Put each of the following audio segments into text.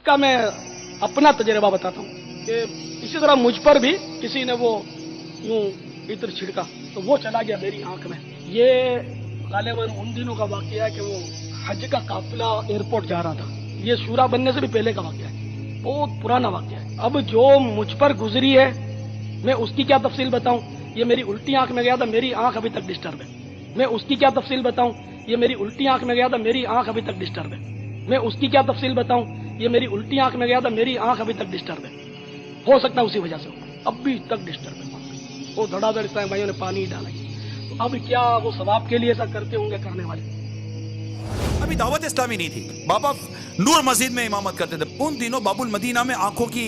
का मैं अपना तजुर्बा बताता हूँ कि इसी तरह मुझ पर भी किसी ने वो यूं इत्र छिड़का तो वो चला गया मेरी आंख में। ये गालिबन उन दिनों का वाकया है कि वो हज का काफिला एयरपोर्ट जा रहा था। ये सूरा बनने से भी पहले का वाकया है, बहुत पुराना वाकया है। अब जो मुझ पर गुजरी है मैं उसकी क्या तफसील बताऊं। ये मेरी उल्टी आंख में गया था, मेरी आंख अभी तक डिस्टर्ब है। मैं उसकी क्या तफसील बताऊं। ये मेरी उल्टी आंख में गया था, मेरी आंख अभी तक डिस्टर्ब है। मैं उसकी क्या तफसील बताऊं। ये मेरी उल्टी आंख में गया था, मेरी आंख अभी तक डिस्टर्ब है। हो सकता है उसी वजह से हो, अभी तक डिस्टर्ब है। वो धड़ाधड़ इस्लाम भाइयों ने पानी ही डाला। तो अब क्या वो सवाब के लिए ऐसा करते होंगे करने वाले। अभी दावत इस्लामी नहीं थी, बाबा नूर मस्जिद में इमामत करते थे। उन दिनों बाबुल मदीना में आंखों की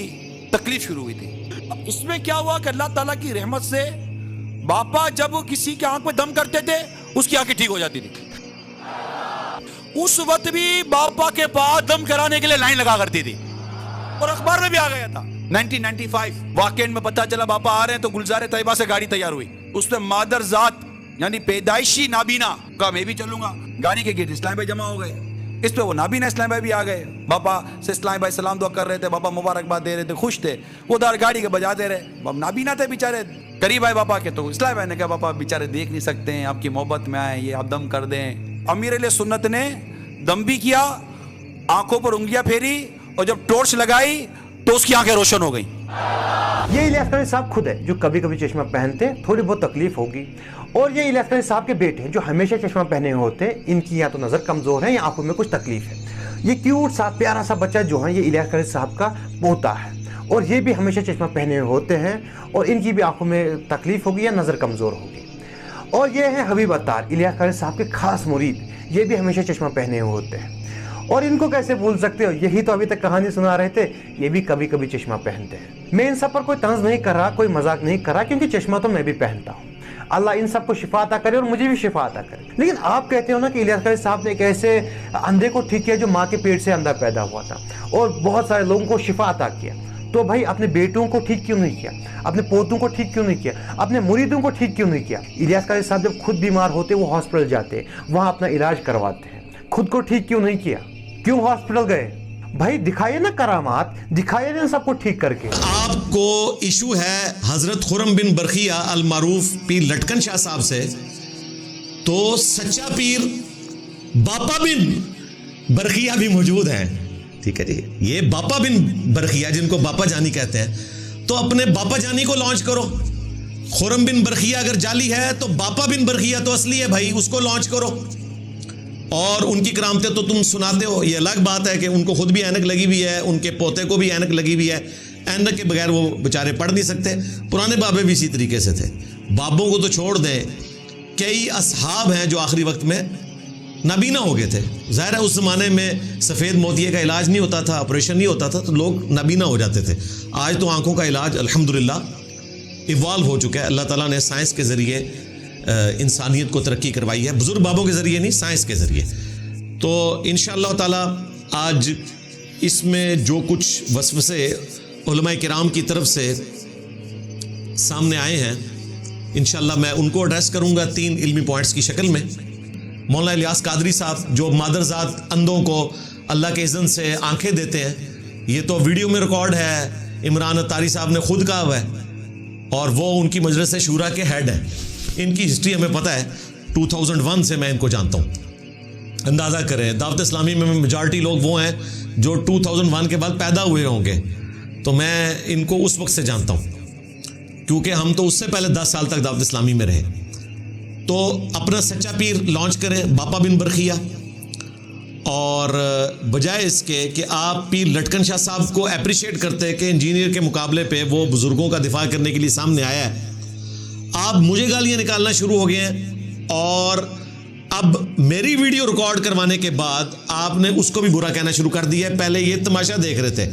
तकलीफ शुरू हुई थी। अब इसमें क्या हुआ कि अल्लाह ताला की रहमत से बापा जब किसी के आंख में दम करते थे उसकी आंखें ठीक हो जाती थी। उस वक्त भी बापा के पास दम कराने के लिए लाइन लगा करती थी और अखबार में भी आ गया था। 1995 वाकई में पता चला बापा आ रहे हैं तो गुलजार तैयबा से गाड़ी तैयार हुई। उसमें मादर जात यानी पैदाइशी नाबीना का मैं भी चलूंगा। गाड़ी के गेट इस्लाम भाई जमा हो गए, इस पे वो नाबीना इस्लाम भाई भी आ गए। बापा से इस्लाम भाई सलाम दुआ कर रहे थे, बापा मुबारकबाद दे रहे थे, खुश थे। वो दार गाड़ी के बजा दे रहे, नाबीना थे बेचारे करीब आए बापा के। तो इस्लाम भाई ने कहा बापा बेचारे देख नहीं सकते हैं, आपकी मोहब्बत में आए, ये आप दम कर दें। अमीर अहले सुन्नत ने दम भी किया, आंखों पर उंगलियां फेरी और जब टॉर्च लगाई तो उसकी आंखें रोशन हो गई। ये इलियास कादरी साहब खुद है जो कभी कभी चश्मा पहनते हैं, थोड़ी बहुत तकलीफ होगी। और ये इलियास कादरी साहब के बेटे हैं जो हमेशा चश्मा पहने हुए होते हैं। इनकी या तो नज़र कमज़ोर है या आंखों में कुछ तकलीफ है। ये क्यूट सा प्यारा सा बच्चा जो है ये इलियास कादरी साहब का पोता है और ये भी हमेशा चश्मा पहने हुए होते हैं और इनकी भी आंखों में तकलीफ होगी या नज़र कमज़ोर होगी। और ये है हबीब अत्तार, इलियास कादरी साहब के खास मुरीद, ये भी हमेशा चश्मा पहने हुए होते हैं। और इनको कैसे भूल सकते हो, यही तो अभी तक कहानी सुना रहे थे। ये भी कभी कभी चश्मा पहनते हैं। मैं इन सब पर कोई तंज नहीं कर रहा, कोई मजाक नहीं कर रहा, क्योंकि चश्मा तो मैं भी पहनता हूँ। अल्लाह इन सबको शिफा अता करे और मुझे भी शिफा अता करे। लेकिन आप कहते हो ना कि इलियास कादरी साहब ने एक ऐसे अंधे को ठीक किया जो माँ के पेट से अंधा पैदा हुआ था और बहुत सारे लोगों को शिफा अता किया। तो भाई अपने बेटों को ठीक क्यों नहीं किया, अपने पोतों को ठीक क्यों नहीं किया, अपने मुरीदों को ठीक क्यों नहीं किया। इलियास कादरी साहब जब खुद बीमार होते वो हॉस्पिटल जाते, वहाँ अपना इलाज करवाते हैं, खुद को ठीक क्यों नहीं किया, क्यों हॉस्पिटल गए। भाई दिखाइए ना करामात, दिखाइए ना सबको ठीक करके। आपको इशू है हजरत खुरम बिन बरखिया अल मारूफ पीर लटकन शाह साहब से, तो सच्चा पीर बापा बिन बरखिया भी मौजूद है। ठीक है जी, ये बापा बिन बरखिया जिनको बापा जानी कहते हैं, तो अपने बापा जानी को लॉन्च करो। खुरम बिन बरखिया अगर जाली है तो बापा बिन बरखिया तो असली है भाई, उसको लॉन्च करो। और उनकी करामतें तो तुम सुनाते हो, ये अलग बात है कि उनको खुद भी ऐनक लगी हुई है, उनके पोते को भी ऐनक लगी हुई है। ऐनक के बगैर वो बेचारे पढ़ नहीं सकते। पुराने बाबे भी इसी तरीके से थे। बाबों को तो छोड़ दें, कई असहाब हैं जो आखिरी वक्त में नाबीना हो गए थे। ज़ाहिर है उस ज़माने में सफ़ेद मोतिये का इलाज नहीं होता था, ऑपरेशन नहीं होता था, तो लोग नाबीना हो जाते थे। आज तो आंखों का इलाज अल्हम्दुलिल्लाह इवॉल्व हो चुका है। अल्लाह ताला ने साइंस के ज़रिए इंसानियत को तरक्की करवाई है, बुजुर्ग बाबों के ज़रिए नहीं, साइंस के ज़रिए। तो इंशाअल्लाह ताला आज इसमें जो कुछ वसवसे उलमाए किराम की तरफ से सामने आए हैं, इंशाअल्लाह मैं उनको एड्रेस करूँगा 3 इल्मी पॉइंट्स की शक्ल में। मौलाना इलियास कादरी साहब जो मादरजात अंधों को अल्लाह के इज़्ज़त से आंखें देते हैं, ये तो वीडियो में रिकॉर्ड है, इमरान अत्तारी साहब ने खुद कहा हुआ है और वो उनकी मजलिस शूरा के हेड है। इनकी हिस्ट्री हमें पता है, 2001 से मैं इनको जानता हूँ। अंदाज़ा करें, दावत इस्लामी में मेजॉरिटी लोग वो हैं जो 2001 के बाद पैदा हुए होंगे, तो मैं इनको उस वक्त से जानता हूँ क्योंकि हम तो उससे पहले 10 साल तक दावत इस्लामी में रहे। तो अपना सच्चा पीर लॉन्च करें बापा बिन बरखिया, और बजाय इसके कि आप पीर लटकन शाह साहब को अप्रिशिएट करते हैं कि इंजीनियर के मुकाबले पे वो बुज़ुर्गों का दिफा करने के लिए सामने आया है, आप मुझे गालियां निकालना शुरू हो गए हैं। और अब मेरी वीडियो रिकॉर्ड करवाने के बाद आपने उसको भी बुरा कहना शुरू कर दिया है। पहले ये तमाशा देख रहे थे,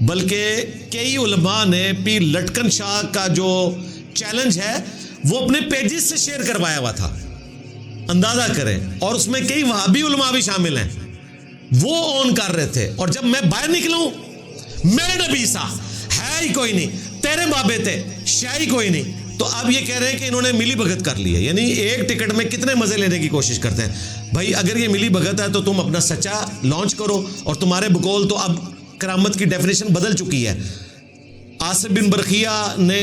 बल्कि कई उलमा ने पीर लटकन शाह का जो चैलेंज है वो अपने पेजेस से शेयर करवाया हुआ था, अंदाजा करें। और उसमें कई वहाबी उलमा भी शामिल हैं, वो ऑन कर रहे थे। और जब मैं बाहर निकलूं, मेरे नबी सा है ही कोई नहीं, तेरे बाबे थे शाही कोई नहीं, तो अब ये कह रहे हैं कि इन्होंने मिली भगत कर ली है। यानी एक टिकट में कितने मजे लेने की कोशिश करते हैं। भाई अगर ये मिली भगत है तो तुम अपना सच्चा लॉन्च करो। और तुम्हारे बकौल तो अब करामत की डेफिनेशन बदल चुकी है। आसिफ बिन बरखिया ने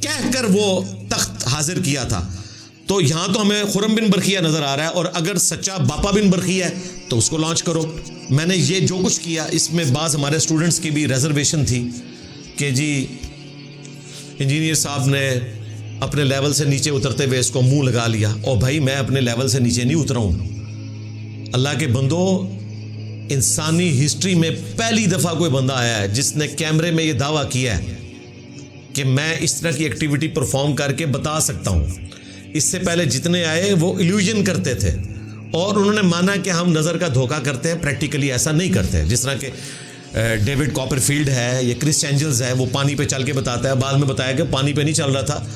कहकर वो तख्त हाजिर किया था, तो यहां तो हमें खुरम बिन बरखिया नजर आ रहा है, और अगर सच्चा बापा बिन बरखिया है तो उसको लॉन्च करो। मैंने ये जो कुछ किया इसमें बाज़ हमारे स्टूडेंट्स की भी रिजर्वेशन थी कि जी इंजीनियर साहब ने अपने लेवल से नीचे उतरते हुए इसको मुंह लगा लिया, और भाई मैं अपने लेवल से नीचे नहीं उतरा हूं। अल्लाह के बंदो, इंसानी हिस्ट्री में पहली दफा कोई बंदा आया है जिसने कैमरे में ये दावा किया है कि मैं इस तरह की एक्टिविटी परफॉर्म करके बता सकता हूं। इससे पहले जितने आए वो इल्यूजन करते थे और उन्होंने माना कि हम नज़र का धोखा करते हैं, प्रैक्टिकली ऐसा नहीं करते। जिस तरह के डेविड कॉपरफील्ड है या क्रिस एंजल्स है, वो पानी पे चल के बताता है, बाद में बताया कि पानी पे नहीं चल रहा था,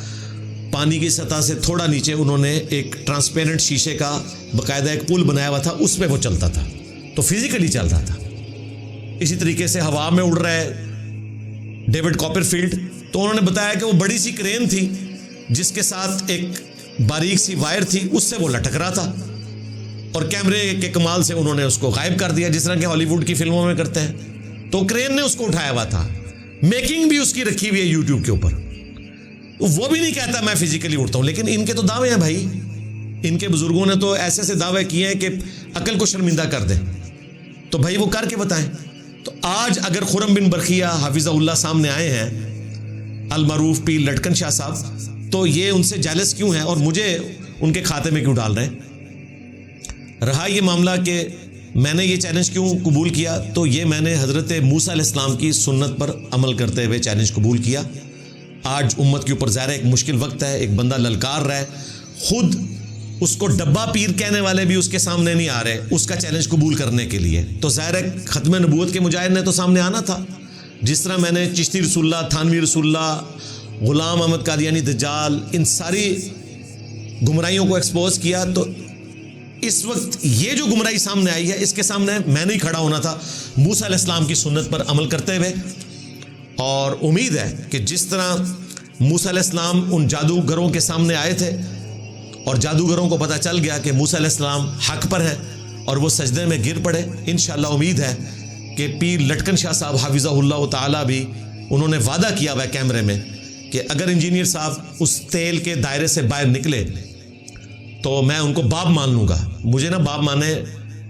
पानी की सतह से थोड़ा नीचे उन्होंने एक ट्रांसपेरेंट शीशे का बाकायदा एक पुल बनाया हुआ था, उस पर वो चलता था, तो फिजिकली चल रहा था। इसी तरीके से हवा में उड़ रहा है डेविड कॉपरफील्ड, तो उन्होंने बताया कि वो बड़ी सी क्रेन थी जिसके साथ एक बारीक सी वायर थी, उससे वो लटक रहा था, और कैमरे के कमाल से उन्होंने उसको गायब कर दिया, जिस तरह के हॉलीवुड की फिल्मों में करते हैं। तो क्रेन ने उसको उठाया हुआ था, मेकिंग भी उसकी रखी हुई है यूट्यूब के ऊपर। वो भी नहीं कहता मैं फिजिकली उड़ता हूं, लेकिन इनके तो दावे हैं भाई, इनके बुजुर्गों ने तो ऐसे ऐसे दावे किए हैं कि अकल को शर्मिंदा कर दे, तो भाई वो करके बताएं। तो आज अगर खुरम बिन बरखिया हाफिज़हुल्लाह सामने आए हैं, अल मरूफ पीर लटकन शाह साहब, तो ये उनसे जेलस क्यों हैं और मुझे उनके खाते में क्यों डाल रहे हैं? रहा ये मामला कि मैंने ये चैलेंज क्यों कबूल किया, तो ये मैंने हज़रत मूसा अलैहिस्सलाम की सुन्नत पर अमल करते हुए चैलेंज कबूल किया। आज उम्मत के ऊपर ज़ाहिर एक मुश्किल वक्त है, एक बंदा ललकार रहा है, खुद उसको डब्बा पीर कहने वाले भी उसके सामने नहीं आ रहे उसका चैलेंज कबूल करने के लिए, तो ज़ाहिर है ख़त्म नबूवत के मुजाहिद ने तो सामने आना था। जिस तरह मैंने चिश्ती रसूलुल्लाह, थानवी रसूलुल्लाह, गुलाम अहमद कादियानी दज्जाल, इन सारी गुमराहियों को एक्सपोज किया, तो इस वक्त ये जो गुमराही सामने आई है इसके सामने मैंने ही खड़ा होना था मूसा अलैहिस्सलाम की सुन्नत पर अमल करते हुए। और उम्मीद है कि जिस तरह मूसा अलैहिस्सलाम उन जादूगरों के सामने आए थे और जादूगरों को पता चल गया कि मूसा अलैहिस्सलाम हक पर है और वो सजदे में गिर पड़े, इंशाअल्लाह उम्मीद है कि पीर लटकन शाह साहब हाफिज़हुल्लाह ताला भी उन्होंने वादा किया हुआ है कैमरे में कि अगर इंजीनियर साहब उस तेल के दायरे से बाहर निकले तो मैं उनको बाप मान लूँगा। मुझे ना बाप माने,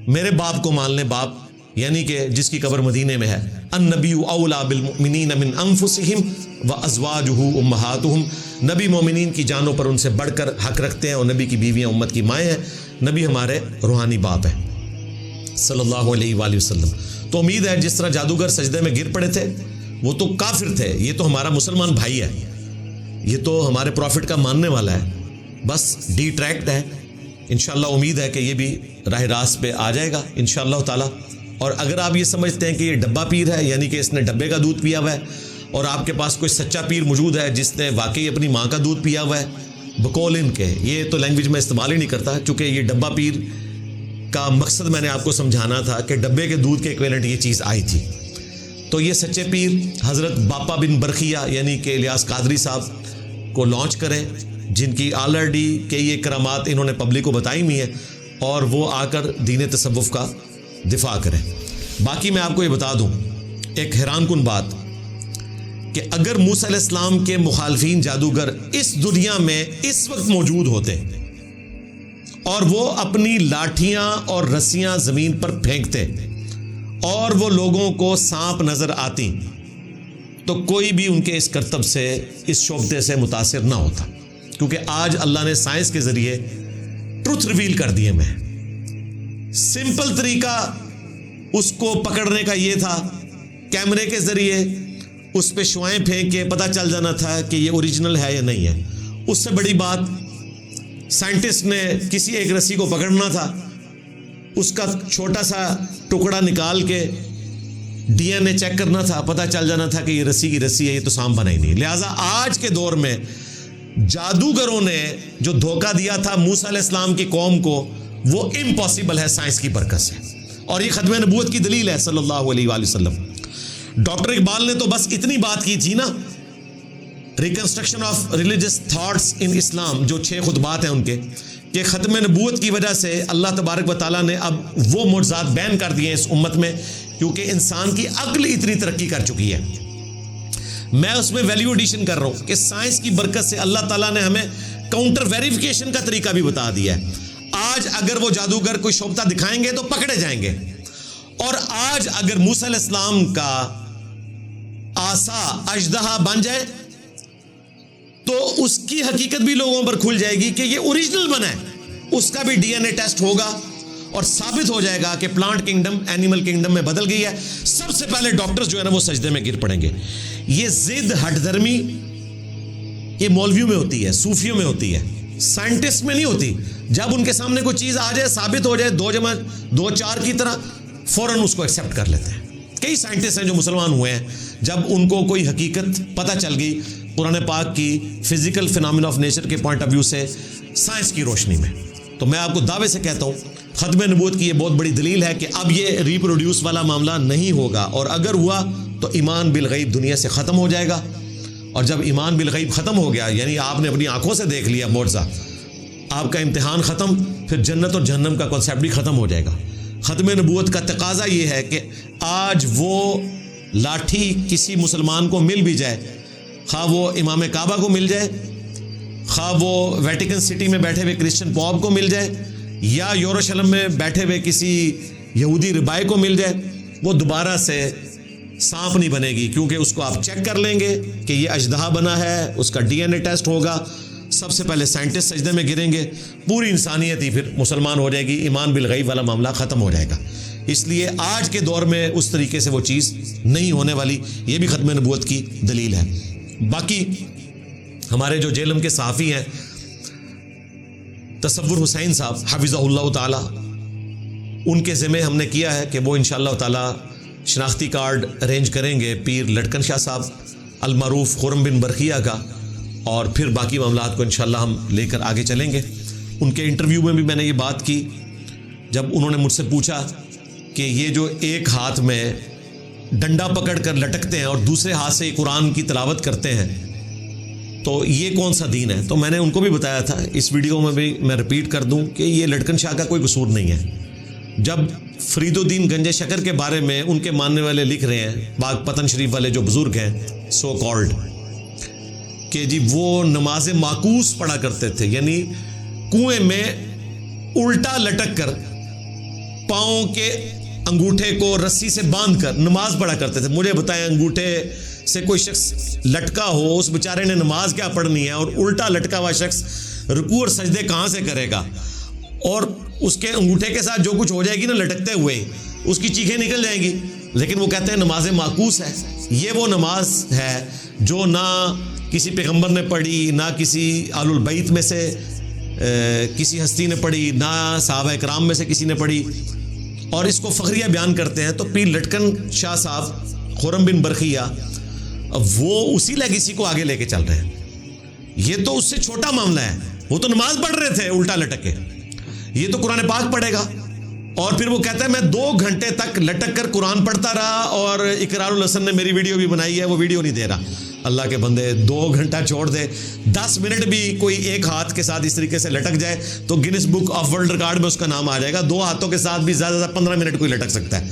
मेरे बाप को मान ले बाप, यानी कि जिसकी कब्र मदीने में है। अन्नबिय्यु औला बिल मुमिनीन मिन अनफुसिहिम व अज़वाजुहु उम्महातुहुम, नबी मोमिनीन की जानों पर उनसे बढ़कर हक रखते हैं और नबी की बीवियाँ उम्मत की माएँ हैं। नबी हमारे रूहानी बाप हैं सल्लल्लाहु अलैहि वसल्लम। तो उम्मीद है जिस तरह जादूगर सजदे में गिर पड़े थे, वो तो काफिर थे, ये तो हमारा मुसलमान भाई है, ये तो हमारे प्रॉफिट का मानने वाला है, बस डिट्रैक्ट है। इंशाअल्लाह उम्मीद है कि ये भी राह रास्त पे आ जाएगा इंशाअल्लाह ताला। और अगर आप ये समझते हैं कि ये डब्बा पीर है, यानी कि इसने डब्बे का दूध पिया हुआ है, और आपके पास कोई सच्चा पीर मौजूद है जिसने वाकई अपनी माँ का दूध पिया हुआ है, बकौल इनके, ये तो लैंग्वेज में इस्तेमाल ही नहीं करता, चूँकि ये डब्बा पीर का मकसद मैंने आपको समझाना था कि डब्बे के दूध के इक्विवेलेंट ये चीज़ आई थी। तो ये सच्चे पीर हज़रत बापा बिन बरखिया यानी कि इलियास कादरी साहब को लॉन्च करें, जिनकी ऑलरेडी के ये करामात इन्होंने पब्लिक को बताई हुई है, और वो आकर दीन तसव्वुफ़ का दिफा करें। बाकी मैं आपको ये बता दूं एक हैरानकुन बात कि अगर मूसा अलैहिस्सलाम के मुखालफीन जादूगर इस दुनिया में इस वक्त मौजूद होते और वो अपनी लाठियां और रस्सियां ज़मीन पर फेंकते और वो लोगों को सांप नज़र आती, तो कोई भी उनके इस करतब से, इस शोबते से मुतासिर ना होता, क्योंकि आज अल्लाह ने साइंस के ज़रिए ट्रुथ रिवील कर दिए। मैं सिंपल तरीका उसको पकड़ने का ये था, कैमरे के ज़रिए उस पे शुआएं फेंक के पता चल जाना था कि ये ओरिजिनल है या नहीं है। उससे बड़ी बात साइंटिस्ट ने किसी एक रस्सी को पकड़ना था, उसका छोटा सा टुकड़ा निकाल के डीएनए चेक करना था, पता चल जाना था कि ये रस्सी की रस्सी है, ये तो सांप बना ही नहीं। लिहाजा आज के दौर में जादूगरों ने जो धोखा दिया था मूसा अलैहिस्सलाम की कौम को, वो इम्पॉसिबल है साइंस की बरकत से, और ये खत्म नबूवत की दलील है सल्लल्लाहु अलैहि वसल्लम। डॉक्टर इकबाल ने तो बस इतनी बात की थी ना, reconstruction of religious thoughts in Islam, जो 6 खुतबात हैं उनके, कि ख़त्म नबूवत की वजह से अल्लाह तबारक व तआला ने अब वो मुअज़्ज़ात बैन कर दिए इस उम्मत में क्योंकि इंसान की अक्ल इतनी तरक्की कर चुकी है। मैं उसमें वैल्यू एडिशन कर रहा हूं कि साइंस की बरकत से अल्लाह ताला ने हमें काउंटर वेरिफिकेशन का तरीका भी बता दिया है। आज अगर वो जादूगर कोई शोभता दिखाएंगे तो पकड़े जाएंगे, और आज अगर मूसा अलैहिस्सलाम का आसा अजदहा बन जाए तो उसकी हकीकत भी लोगों पर खुल जाएगी कि ये ओरिजिनल बना है। उसका भी डीएनए टेस्ट होगा और साबित हो जाएगा कि प्लांट किंगडम एनिमल किंगडम में बदल गई है। सबसे पहले डॉक्टर्स जो है ना वो सजदे में गिर पड़ेंगे। ये जिद हठधर्मी ये मौलवियों में होती है, सूफियों में होती है, साइंटिस्ट में नहीं होती। जब उनके सामने कोई चीज आ जाए, साबित हो जाए 2 जमा 2 4 की तरह, फौरन उसको एक्सेप्ट कर लेते हैं। कई साइंटिस्ट हैं जो मुसलमान हुए हैं जब उनको कोई हकीकत पता चल गई कुरान पाक की फिजिकल फिनोमेना ऑफ नेचर के पॉइंट ऑफ व्यू से, साइंस की रोशनी में। तो मैं आपको दावे से कहता हूं खत्म नबूवत की ये बहुत बड़ी दलील है कि अब ये रिप्रोड्यूस वाला मामला नहीं होगा, और अगर हुआ तो ईमान बिल गैब दुनिया से ख़त्म हो जाएगा। और जब ईमान बिल गैब ख़त्म हो गया, यानी आपने अपनी आंखों से देख लिया मौजज़ा, आपका इम्तिहान ख़त्म, फिर जन्नत और जहन्नम का कॉन्सेप्ट भी ख़त्म हो जाएगा। ख़त्म नबूवत का तकाजा ये है कि आज वो लाठी किसी मुसलमान को मिल भी जाए, खा वो इमाम काबा को मिल जाए, खा वो वेटिकन सिटी में बैठे हुए क्रिश्चियन पॉप को मिल जाए, या यरूशलेम में बैठे हुए किसी यहूदी रिबाई को मिल जाए, वो दोबारा से सांप नहीं बनेगी, क्योंकि उसको आप चेक कर लेंगे कि ये अजदहा बना है, उसका डीएनए टेस्ट होगा, सबसे पहले साइंटिस्ट सजदे में गिरेंगे, पूरी इंसानियत ही फिर मुसलमान हो जाएगी, ईमान बिल गैब वाला मामला ख़त्म हो जाएगा। इसलिए आज के दौर में उस तरीके से वो चीज़ नहीं होने वाली, ये भी ख़त्म नबूवत की दलील है। बाकी हमारे जो जेलम के सहाफ़ी हैं तसव्वुर हुसैन साहब हफिज़हुल्लाह ताला, उनके ज़िम्मे हमने किया है कि वो इंशाअल्लाह ताला शनाख्ती कार्ड अरेंज करेंगे पीर लटकन शाह साहब अलमारूफ खुरम बिन बरखिया का, और फिर बाकी मामलात को इंशाअल्लाह हम लेकर आगे चलेंगे। उनके इंटरव्यू में भी मैंने ये बात की, जब उन्होंने मुझसे पूछा कि ये जो एक हाथ में डंडा पकड़ कर लटकते हैं और दूसरे हाथ से कुरान की तिलावत करते हैं, तो ये कौन सा दीन है। तो मैंने उनको भी बताया था, इस वीडियो में भी मैं रिपीट कर दूं कि ये लटकन शाह का कोई कसूर नहीं है। जब फरीदुद्दीन गंजे शकर के बारे में उनके मानने वाले लिख रहे हैं, बाग पतन शरीफ वाले जो बुजुर्ग हैं सो कॉल्ड, कि जी वो नमाज माकूस पढ़ा करते थे, यानी कुएं में उल्टा लटक कर पाँव के अंगूठे को रस्सी से बांध कर नमाज पढ़ा करते थे। मुझे बताएं, अंगूठे से कोई शख्स लटका हो, उस बेचारे ने नमाज क्या पढ़नी है, और उल्टा लटका हुआ शख्स रुकू और सजदे कहाँ से करेगा, और उसके अंगूठे के साथ जो कुछ हो जाएगी ना लटकते हुए, उसकी चीखें निकल जाएंगी। लेकिन वो कहते हैं नमाज माकूस है। ये वो नमाज है जो ना किसी पैगंबर ने पढ़ी, ना किसी आलुल बैत में से किसी हस्ती ने पढ़ी, ना सहाबा इकराम में से किसी ने पढ़ी, और इसको फ़खरिया बयान करते हैं। तो पीर लटकन शाह साहब खुरम बिन बरखिया वो उसी लेगेसी को आगे लेके चल रहे हैं। ये तो उससे छोटा मामला है, वो तो नमाज पढ़ रहे थे उल्टा लटक के, ये तो कुरान पाक पढ़ेगा। और फिर वो कहता है मैं 2 घंटे तक लटक कर कुरान पढ़ता रहा, और इकरारुल हसन ने मेरी वीडियो भी बनाई है, वो वीडियो नहीं दे रहा। अल्लाह के बंदे 2 घंटा छोड़ दे, 10 मिनट भी कोई एक हाथ के साथ इस तरीके से लटक जाए तो Guinness book of world record में उसका नाम आ जाएगा। 2 हाथों के साथ भी ज़्यादा 15 मिनट कोई लटक सकता है।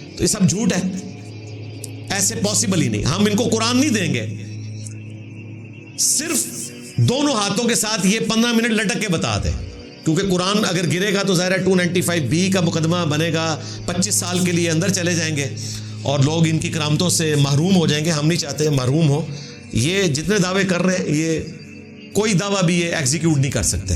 तो ये सब झूठ है, ऐसे पॉसिबल ही नहीं। हम इनको कुरान नहीं देंगे, सिर्फ दोनों हाथों के साथ ये 15 मिनट लटक के बता दे, क्योंकि कुरान अगर गिरेगा तो ज़ाहिर है 295B का मुकदमा बनेगा, 25 साल के लिए अंदर चले जाएंगे और लोग इनकी करामतों से महरूम हो जाएंगे। हम नहीं चाहते महरूम हो। ये जितने दावे कर रहे हैं, ये कोई दावा भी ये एग्जीक्यूट नहीं कर सकते।